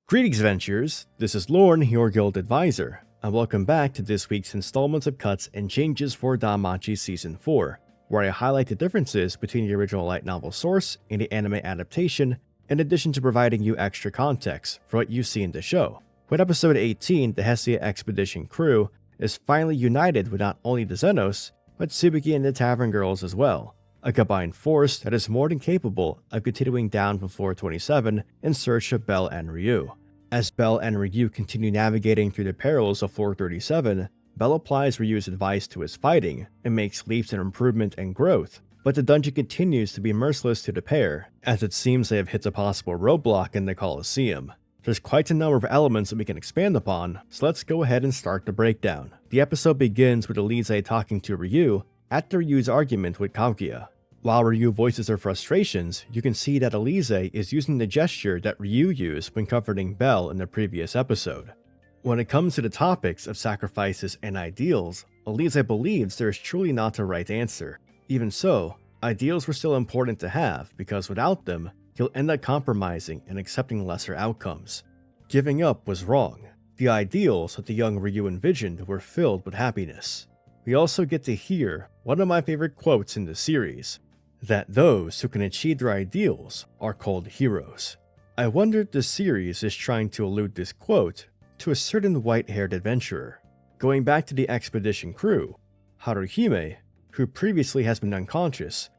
Greetings, adventurers! This is Lorne, your guild advisor, and welcome back to this week's installment of cuts and changes for DanMachi Season 4, where I highlight the differences between the original light novel source and the anime adaptation, in addition to providing you extra context for what you see in the show. With episode 18, the Hestia Expedition crew is finally united with not only the Xenos, but Tsubaki and the Tavern Girls as well, a combined force that is more than capable of continuing down from floor 27 in search of Bell and Ryu. As Bell and Ryu continue navigating through the perils of floor 37, Bell applies Ryu's advice to his fighting and makes leaps in improvement and growth, but the dungeon continues to be merciless to the pair, as it seems they have hit a possible roadblock in the Colosseum. There's quite a number of elements that we can expand upon, so let's go ahead and start the breakdown. The episode begins with Elise talking to Ryu after Ryu's argument with Kaguya. While Ryu voices her frustrations, you can see that Elise is using the gesture that Ryu used when comforting Bell in the previous episode. When it comes to the topics of sacrifices and ideals, Elise believes there is truly not a right answer. Even so, ideals were still important to have because without them, he'll end up compromising and accepting lesser outcomes. Giving up was wrong. The ideals that the young Ryu envisioned were filled with happiness. We also get to hear one of my favorite quotes in the series, that those who can achieve their ideals are called heroes. I wonder if the series is trying to allude this quote to a certain white-haired adventurer. Going back to the expedition crew, Haruhime, who previously has been unconscious,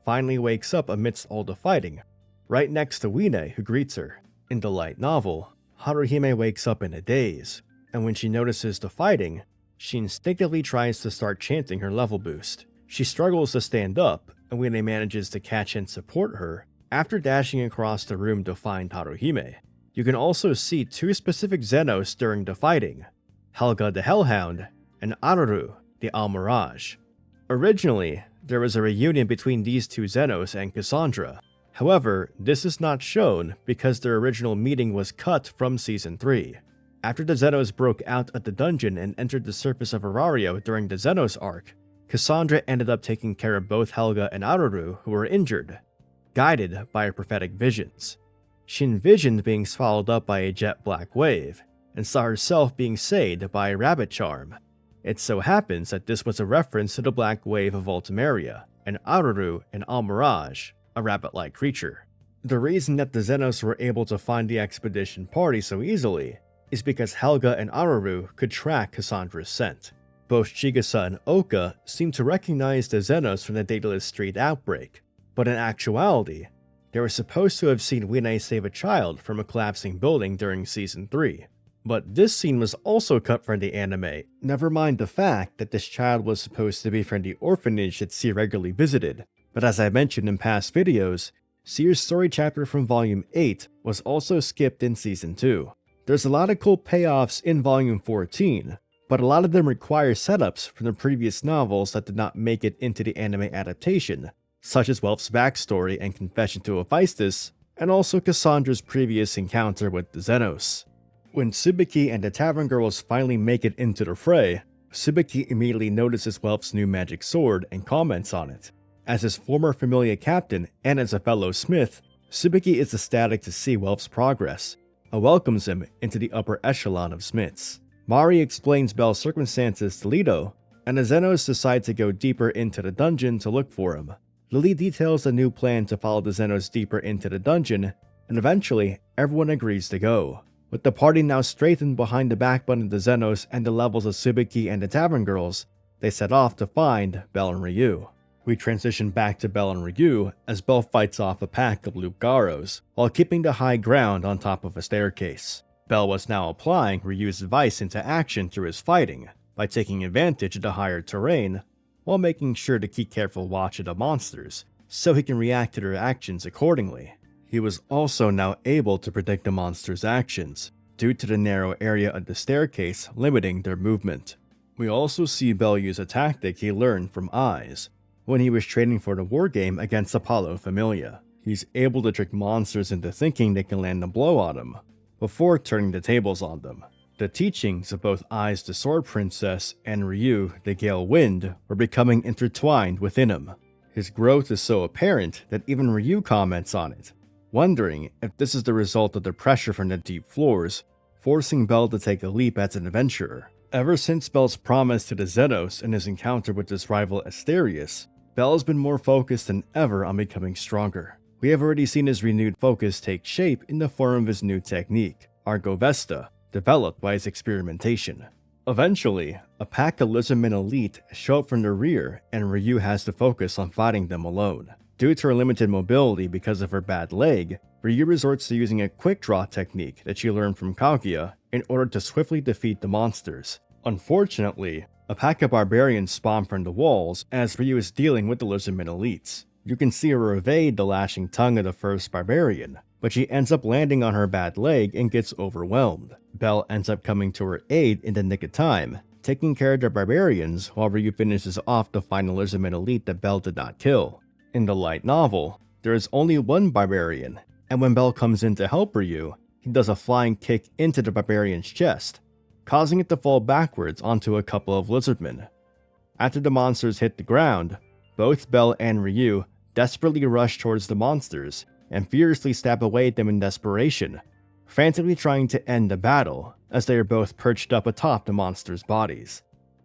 finally wakes up amidst all the fighting, right next to Wine, who greets her. In the light novel, Haruhime wakes up in a daze, and when she notices the fighting, she instinctively tries to start chanting her level boost. She struggles to stand up, and Wine manages to catch and support her after dashing across the room to find Haruhime. You can also see two specific Xenos during the fighting, Helga the Hellhound and Aruru the Almirage. Originally, there was a reunion between these two Xenos and Cassandra. However, this is not shown because their original meeting was cut from Season 3. After the Xenos broke out of the dungeon and entered the surface of Arario during the Xenos arc, Cassandra ended up taking care of both Helga and Aruru who were injured, guided by her prophetic visions. She envisioned being swallowed up by a jet black wave, and saw herself being saved by a rabbit charm. It so happens that this was a reference to the black wave of Ultimaria, and Aruru an Almirage, a rabbit-like creature. The reason that the Xenos were able to find the expedition party so easily is because Helga and Aruru could track Cassandra's scent. Both Chigusa and Oka seem to recognize the Xenos from the Daedalus Street outbreak, but in actuality, they were supposed to have seen Wine save a child from a collapsing building during Season 3. But this scene was also cut from the anime, never mind the fact that this child was supposed to be from the orphanage that Seer regularly visited. But as I mentioned in past videos, Seer's story chapter from Volume 8 was also skipped in Season 2. There's a lot of cool payoffs in Volume 14, but a lot of them require setups from the previous novels that did not make it into the anime adaptation, such as Welf's backstory and confession to Hephaestus, and also Cassandra's previous encounter with the Xenos. When Tsubaki and the Tavern Girls finally make it into the fray, Tsubaki immediately notices Welf's new magic sword and comments on it. As his former Familia captain and as a fellow smith, Tsubaki is ecstatic to see Welf's progress, and welcomes him into the upper echelon of smiths. Mari explains Bell's circumstances to Lido, and the Xenos decide to go deeper into the dungeon to look for him. Lily details a new plan to follow the Xenos deeper into the dungeon, and eventually everyone agrees to go. With the party now straightened behind the backbone of the Xenos and the levels of Tsubaki and the Tavern Girls, they set off to find Bell and Ryu. We transition back to Bell and Ryu as Bell fights off a pack of Lucaros while keeping the high ground on top of a staircase. Bell was now applying Ryu's advice into action through his fighting by taking advantage of the higher terrain while making sure to keep careful watch of the monsters so he can react to their actions accordingly. He was also now able to predict the monsters' actions due to the narrow area of the staircase limiting their movement. We also see Bell use a tactic he learned from Eyes when he was training for the wargame against Apollo Familia. He's able to trick monsters into thinking they can land a blow on him before turning the tables on them. The teachings of both Eyes the Sword Princess and Ryu the Gale Wind were becoming intertwined within him. His growth is so apparent that even Ryu comments on it, wondering if this is the result of the pressure from the deep floors, forcing Bell to take a leap as an adventurer. Ever since Bell's promise to the Xenos and his encounter with his rival Asterius, Bell has been more focused than ever on becoming stronger. We have already seen his renewed focus take shape in the form of his new technique, Argo Vesta, developed by his experimentation. Eventually, a pack of Lizardmen Elite show up from the rear and Ryu has to focus on fighting them alone. Due to her limited mobility because of her bad leg, Ryu resorts to using a quick draw technique that she learned from Kaguya in order to swiftly defeat the monsters. Unfortunately, a pack of barbarians spawn from the walls as Ryu is dealing with the Lizardmen Elites. You can see her evade the lashing tongue of the first barbarian, but she ends up landing on her bad leg and gets overwhelmed. Bell ends up coming to her aid in the nick of time, taking care of the barbarians while Ryu finishes off the final Lizardman Elite that Bell did not kill. In the light novel, there is only one barbarian, and when Bell comes in to help Ryu, he does a flying kick into the barbarian's chest, causing it to fall backwards onto a couple of lizardmen. After the monsters hit the ground, both Bell and Ryu desperately rush towards the monsters and furiously stab away at them in desperation, frantically trying to end the battle as they are both perched up atop the monsters' bodies.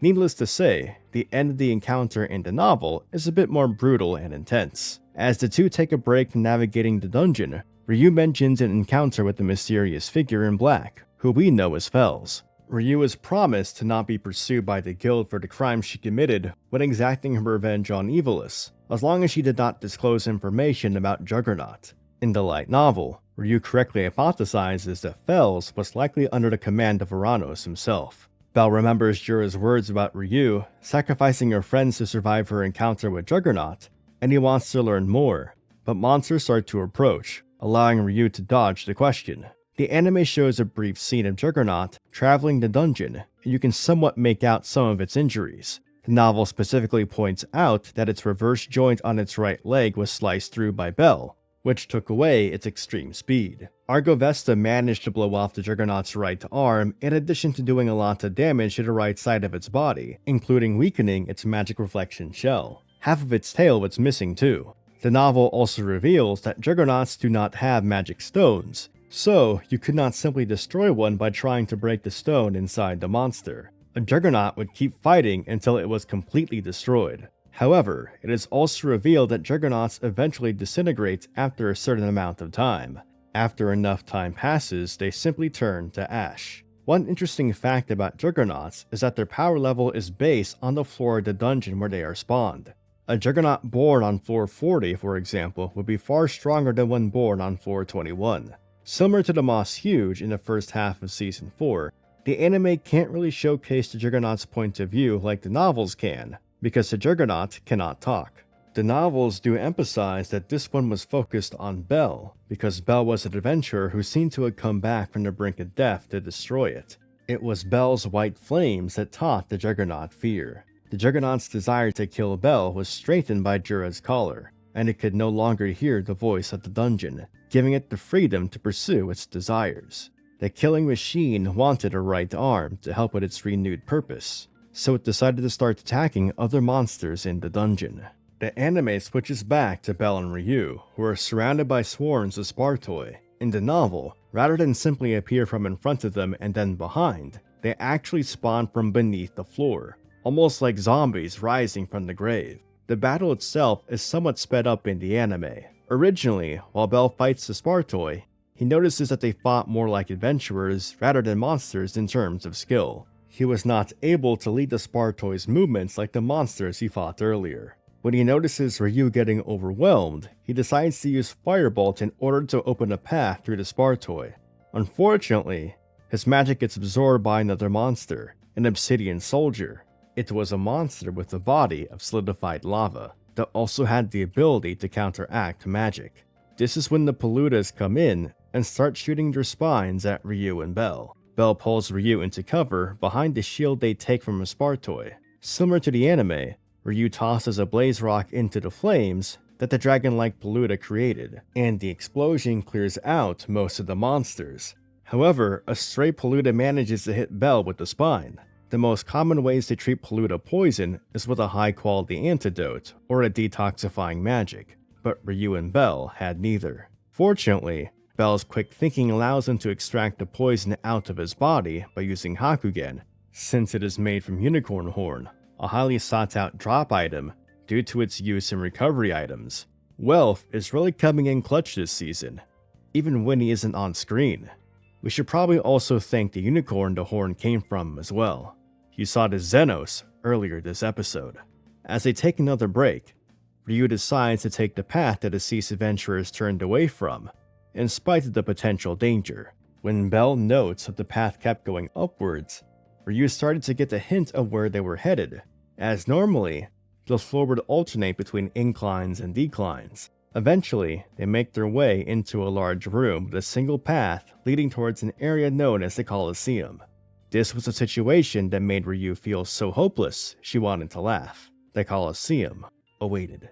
Needless to say, the end of the encounter in the novel is a bit more brutal and intense. As the two take a break from navigating the dungeon, Ryu mentions an encounter with the mysterious figure in black, who we know as Fells. Ryu is promised to not be pursued by the guild for the crimes she committed when exacting her revenge on Evilus, as long as she did not disclose information about Juggernaut. In the light novel, Ryu correctly hypothesizes that Fells was likely under the command of Uranos himself. Bell remembers Jura's words about Ryu sacrificing her friends to survive her encounter with Juggernaut, and he wants to learn more, but monsters start to approach, allowing Ryu to dodge the question. The anime shows a brief scene of Juggernaut traveling the dungeon, and you can somewhat make out some of its injuries. The novel specifically points out that its reverse joint on its right leg was sliced through by Bell, which took away its extreme speed. Argo Vesta managed to blow off the Juggernaut's right arm in addition to doing a lot of damage to the right side of its body, including weakening its magic reflection shell. Half of its tail was missing too. The novel also reveals that Juggernauts do not have magic stones, so you could not simply destroy one by trying to break the stone inside the monster. A Juggernaut would keep fighting until it was completely destroyed. However, it is also revealed that Juggernauts eventually disintegrate after a certain amount of time. After enough time passes, they simply turn to ash. One interesting fact about Juggernauts is that their power level is based on the floor of the dungeon where they are spawned. A Juggernaut born on floor 40, for example, would be far stronger than one born on floor 21. Similar to the Moss Huge in the first half of Season 4, the anime can't really showcase the Juggernaut's point of view like the novels can, because the Juggernaut cannot talk. The novels do emphasize that this one was focused on Bell, because Bell was an adventurer who seemed to have come back from the brink of death to destroy it. It was Bell's white flames that taught the Juggernaut fear. The Juggernaut's desire to kill Bell was strengthened by Jura's collar, and it could no longer hear the voice of the dungeon, giving it the freedom to pursue its desires. The killing machine wanted a right arm to help with its renewed purpose, so it decided to start attacking other monsters in the dungeon. The anime switches back to Bell and Ryu, who are surrounded by swarms of Spartoi. In the novel, rather than simply appear from in front of them and then behind, they actually spawn from beneath the floor, almost like zombies rising from the grave. The battle itself is somewhat sped up in the anime. Originally, while Bell fights the Spartoi, he notices that they fought more like adventurers rather than monsters in terms of skill. He was not able to lead the Spartoi's movements like the monsters he fought earlier. When he notices Ryu getting overwhelmed, he decides to use Firebolt in order to open a path through the Spartoi. Unfortunately, his magic gets absorbed by another monster, an obsidian soldier. It was a monster with a body of solidified lava that also had the ability to counteract magic. This is when the Paludas come in and start shooting their spines at Ryu and Bell. Bell pulls Ryu into cover behind the shield they take from a Spartoi. Similar to the anime, Ryu tosses a blaze rock into the flames that the dragon-like Paluda created, and the explosion clears out most of the monsters. However, a stray Paluda manages to hit Bell with the spine. The most common ways to treat Paluda poison is with a high-quality antidote or a detoxifying magic, but Ryu and Bell had neither. Fortunately, Bell's quick thinking allows him to extract the poison out of his body by using Hakugen, since it is made from unicorn horn, a highly sought out drop item due to its use in recovery items. Wealth is really coming in clutch this season, even when he isn't on screen. We should probably also thank the unicorn the horn came from as well. You saw the Xenos earlier this episode. As they take another break, Ryu decides to take the path that the Cease adventurers turned away from, in spite of the potential danger. When Bell notes that the path kept going upwards, Ryu started to get the hint of where they were headed, as normally, the floor would alternate between inclines and declines. Eventually, they make their way into a large room with a single path leading towards an area known as the Colosseum. This was a situation that made Ryu feel so hopeless she wanted to laugh. The Colosseum awaited.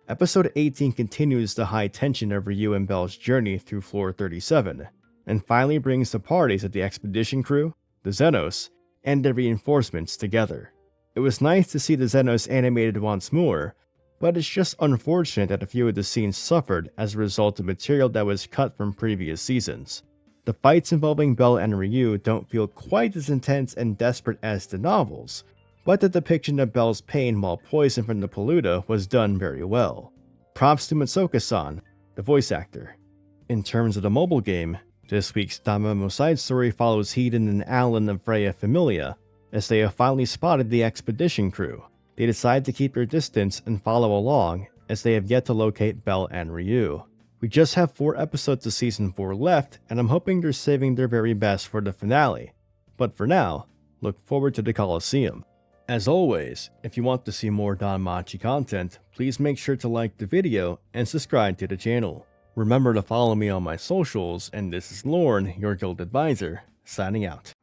Episode 18 continues the high tension of Ryu and Bell's journey through Floor 37, and finally brings the parties of the expedition crew, the Xenos, and the reinforcements together. It was nice to see the Xenos animated once more, but it's just unfortunate that a few of the scenes suffered as a result of material that was cut from previous seasons. The fights involving Bell and Ryu don't feel quite as intense and desperate as the novels, but the depiction of Bell's pain while poisoned from the polluta was done very well. Props to Matsuoka-san, the voice actor. In terms of the mobile game, this week's danmemo side story follows Hedon and Alan of Freya Familia, as they have finally spotted the expedition crew. They decide to keep their distance and follow along, as they have yet to locate Bell and Ryu. We just have 4 episodes of Season 4 left, and I'm hoping they're saving their very best for the finale. But for now, look forward to the Colosseum. As always, if you want to see more DanMachi content, please make sure to like the video and subscribe to the channel. Remember to follow me on my socials, and this is Lorne, your guild advisor, signing out.